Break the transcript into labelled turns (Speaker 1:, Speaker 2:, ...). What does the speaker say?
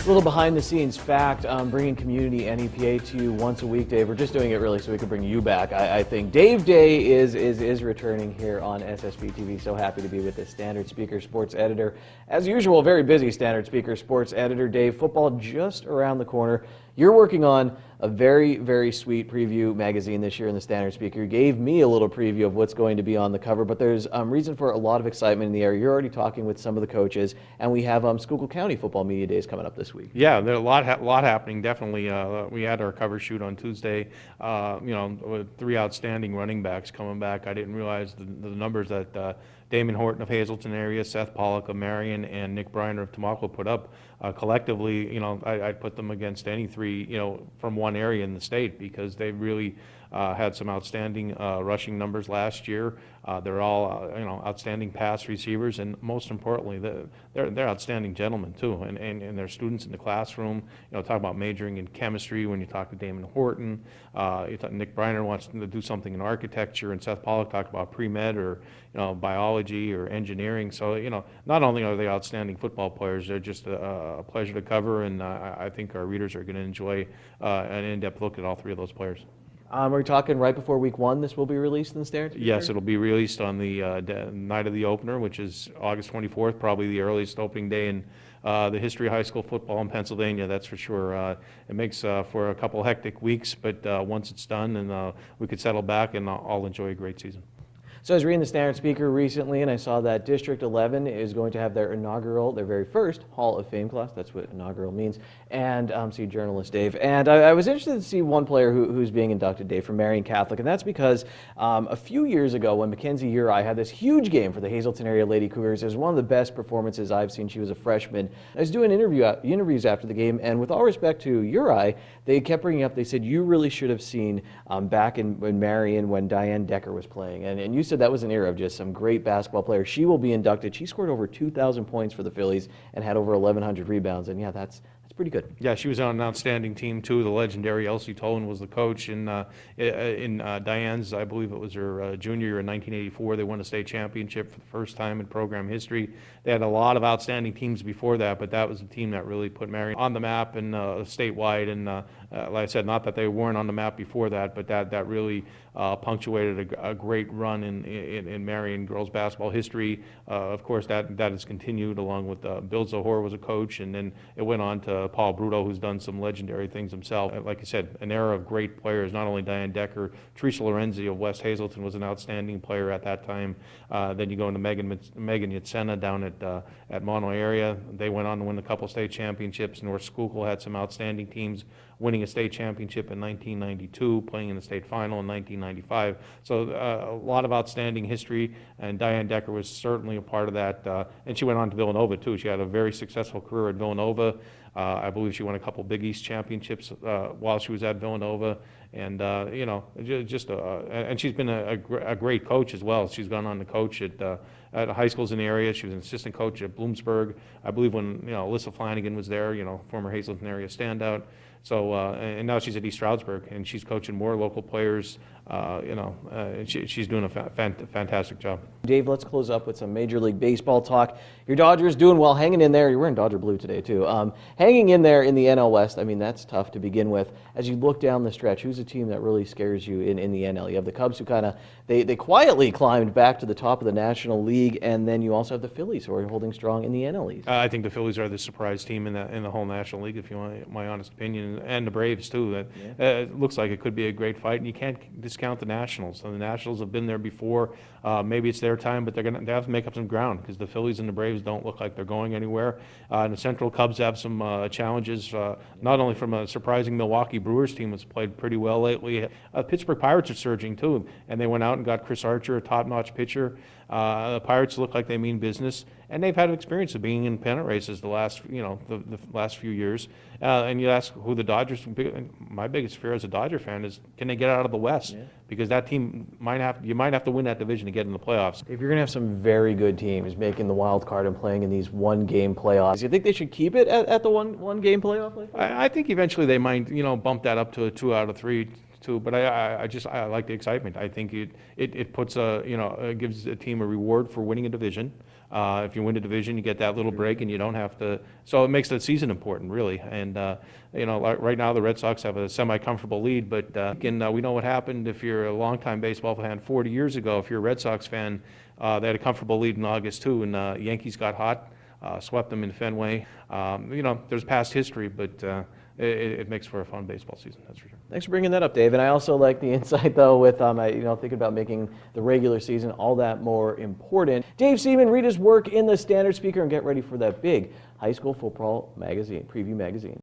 Speaker 1: A little behind the scenes fact, bringing community NEPA to you once a week, Dave. We're just doing it really so we can bring you back. I think Dave Day is returning here on SSP TV. So happy to be with the Standard Speaker Sports Editor. As usual, very busy Standard Speaker Sports Editor. Dave, football just around the corner. You're working on a very, very sweet preview magazine this year in the Standard Speaker. You gave me a little preview of what's going to be on the cover, but there's reason for a lot of excitement in the area. You're already talking with some of the coaches, and we have Schuylkill County Football Media Days coming up this week.
Speaker 2: Yeah, there's a lot happening, definitely. We had our cover shoot on Tuesday, with 3 outstanding running backs coming back. I didn't realize the numbers that Damon Horton of Hazleton area, Seth Pollock of Marion, and Nick Briner of Tamaqua put up. Collectively, I'd put them against any 3, from one area in the state, because they really had some outstanding rushing numbers last year. They're all, outstanding pass receivers, and most importantly, they're outstanding gentlemen too, and they're students in the classroom. Talk about majoring in chemistry when you talk to Damon Horton. Nick Briner wants to do something in architecture, and Seth Pollock talked about pre-med or biology or engineering. So not only are they outstanding football players, they're just a pleasure to cover, and I think our readers are going to enjoy an in-depth look at all 3 of those players.
Speaker 1: We're talking right before week 1, this will be released in the Standard Speaker?
Speaker 2: Yes, it'll be released on the night of the opener, which is August 24th, probably the earliest opening day in the history of high school football in Pennsylvania, that's for sure. It makes for a couple hectic weeks, but once it's done, and we could settle back and all enjoy a great season.
Speaker 1: So I was reading the Standard Speaker recently, and I saw that District 11 is going to have their very first Hall of Fame class. That's what inaugural means. And see, journalist Dave. And I was interested to see one player who's being inducted, Dave, from Marion Catholic, and that's because a few years ago when Mackenzie Uri had this huge game for the Hazleton area Lady Cougars, it was one of the best performances I've seen. She was a freshman. I was doing interviews after the game, and with all respect to Uri, they kept bringing up, they said, you really should have seen back in Marion when Diane Decker was playing. And you said that was an era of just some great basketball players. She will be inducted. She scored over 2,000 points for the Phillies and had over 1,100 rebounds. And yeah, that's pretty good.
Speaker 2: Yeah, she was on an outstanding team too. The legendary Elsie Tolan was the coach, and in Diane's, I believe it was her junior year in 1984, they won a state championship for the first time in program history. They had a lot of outstanding teams before that, but that was the team that really put Marion on the map and statewide. And like I said, not that they weren't on the map before that, but that really punctuated a great run in Marion girls basketball history. Of course, that has continued along with Bill Zohor was a coach, and then it went on to Paul Bruto, who's done some legendary things himself. Like I said, an era of great players, not only Diane Decker, Teresa Lorenzi of West Hazleton was an outstanding player at that time. Then you go into Megan Yatsena down at Mono area. They went on to win a couple state championships. North Schuylkill had some outstanding teams, winning a state championship in 1992, playing in the state final in 1995. So a lot of outstanding history, and Diane Decker was certainly a part of that. And she went on to Villanova too. She had a very successful career at Villanova. I believe she won a couple Big East championships while she was at Villanova, and and she's been a great coach as well. She's gone on to coach at high schools in the area. She was an assistant coach at Bloomsburg, I believe, when Alyssa Flanagan was there. Former Hazleton area standout. So and now she's at East Stroudsburg, and she's coaching more local players. She's doing a fantastic job.
Speaker 1: Dave, let's close up with some Major League Baseball talk. Your Dodgers doing well, hanging in there. You're wearing Dodger blue today too. Hanging in there in the NL West. I mean, that's tough to begin with. As you look down the stretch, who's a team that really scares you in the NL? You have the Cubs, who kind of they quietly climbed back to the top of the National League, and then you also have the Phillies, who are holding strong in the NL East.
Speaker 2: I think the Phillies are the surprise team in the whole National League, if you want my honest opinion, and the Braves too. It looks like it could be a great fight, and you can't discount the Nationals. So the Nationals have been there before. Maybe it's their time, but they have to make up some ground, because the Phillies and the Braves don't look like they're going anywhere. And the Central Cubs have some challenges, not only from a surprising Milwaukee Brewers team that's played pretty well lately. Pittsburgh Pirates are surging too, and they went out and got Chris Archer, a top-notch pitcher. The Pirates look like they mean business, and they've had experience of being in pennant races the last few years. And you ask who the Dodgers. My biggest fear as a Dodger fan is, can they get out of the West? Yeah. Because that team might have to win that division to get in the playoffs.
Speaker 1: If you're going to have some very good teams making the wild card and playing in these one-game playoffs, do you think they should keep it at the one-game playoff? Like that?
Speaker 2: I think eventually they might, bump that up to a 2 out of 3. Too, but I like the excitement. I think it puts gives a team a reward for winning a division. If you win the division, you get that little break, and you don't have to. So it makes the season important, really. And right now the Red Sox have a semi-comfortable lead, but we know what happened if you're a longtime baseball fan 40 years ago. If you're a Red Sox fan, they had a comfortable lead in August too, and Yankees got hot, swept them in Fenway. There's past history, but it makes for a fun baseball season, that's for sure.
Speaker 1: Thanks for bringing that up, Dave. And I also like the insight, though, with thinking about making the regular season all that more important. Dave Seaman, read his work in the Standard Speaker and get ready for that big high school football magazine, preview magazine.